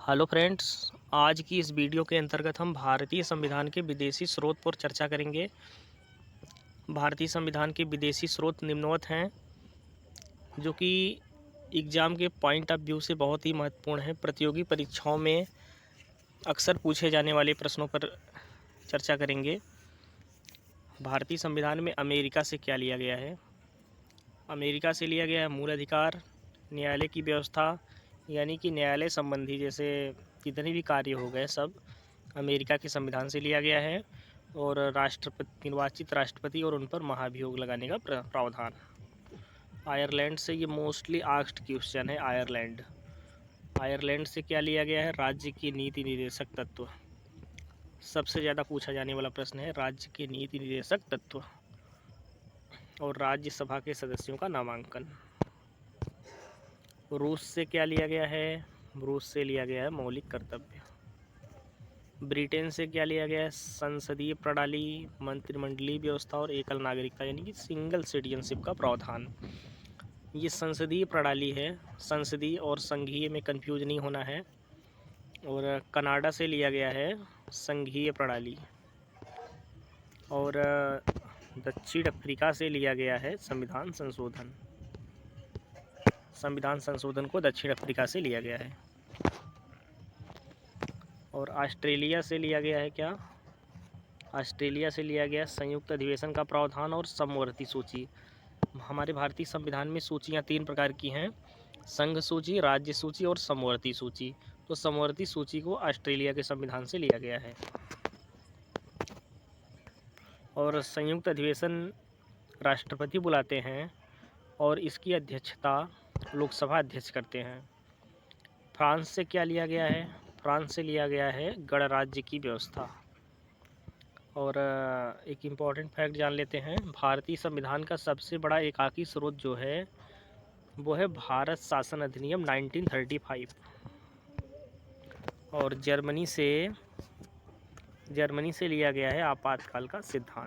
Hello friends, आज की इस वीडियो के अंतर्गत हम भारतीय संविधान के विदेशी स्रोत पर चर्चा करेंगे। भारतीय संविधान के विदेशी स्रोत निम्नवत हैं, जो कि एग्ज़ाम के पॉइंट ऑफ व्यू से बहुत ही महत्वपूर्ण है। प्रतियोगी परीक्षाओं में अक्सर पूछे जाने वाले प्रश्नों पर चर्चा करेंगे। भारतीय संविधान में अमेरिका से क्या लिया गया है? अमेरिका से लिया गया है मूल अधिकार, न्यायालय की व्यवस्था, यानी कि न्यायालय संबंधी जैसे जितने भी कार्य हो गए सब अमेरिका के संविधान से लिया गया है। और राष्ट्रपति, निर्वाचित राष्ट्रपति और उन पर महाभियोग लगाने का प्रावधान। आयरलैंड से, ये मोस्टली आस्क्ड क्वेश्चन है। आयरलैंड से क्या लिया गया है? राज्य की नीति निर्देशक तत्व। सबसे ज़्यादा पूछा जाने वाला प्रश्न है राज्य के नीति निर्देशक तत्व। और राज्यसभा के सदस्यों का नामांकन। रूस से क्या लिया गया है? रूस से लिया गया है मौलिक कर्तव्य। ब्रिटेन से क्या लिया गया है? संसदीय प्रणाली, मंत्रिमंडलीय व्यवस्था और एकल नागरिकता, यानी कि सिंगल सिटीजनशिप का प्रावधान। ये संसदीय प्रणाली है। संसदीय और संघीय में कंफ्यूज नहीं होना है। और कनाडा से लिया गया है संघीय प्रणाली। और दक्षिण अफ्रीका से लिया गया है संविधान संशोधन। संविधान संशोधन को दक्षिण अफ्रीका से लिया गया है। और ऑस्ट्रेलिया से लिया गया है क्या? ऑस्ट्रेलिया से लिया गया संयुक्त अधिवेशन का प्रावधान और समवर्ती सूची। हमारे भारतीय संविधान में सूचियाँ 3 प्रकार की हैं: संघ सूची, राज्य सूची और समवर्ती सूची। तो समवर्ती सूची को ऑस्ट्रेलिया के संविधान से लिया गया है। और संयुक्त अधिवेशन राष्ट्रपति बुलाते हैं और इसकी अध्यक्षता लोकसभा अध्यक्ष करते हैं। फ्रांस से क्या लिया गया है? फ्रांस से लिया गया है गणराज्य की व्यवस्था। और एक इम्पॉर्टेंट फैक्ट जान लेते हैं। भारतीय संविधान का सबसे बड़ा एकाकी स्रोत जो है वो है भारत शासन अधिनियम 1935। और जर्मनी से लिया गया है आपातकाल का सिद्धांत।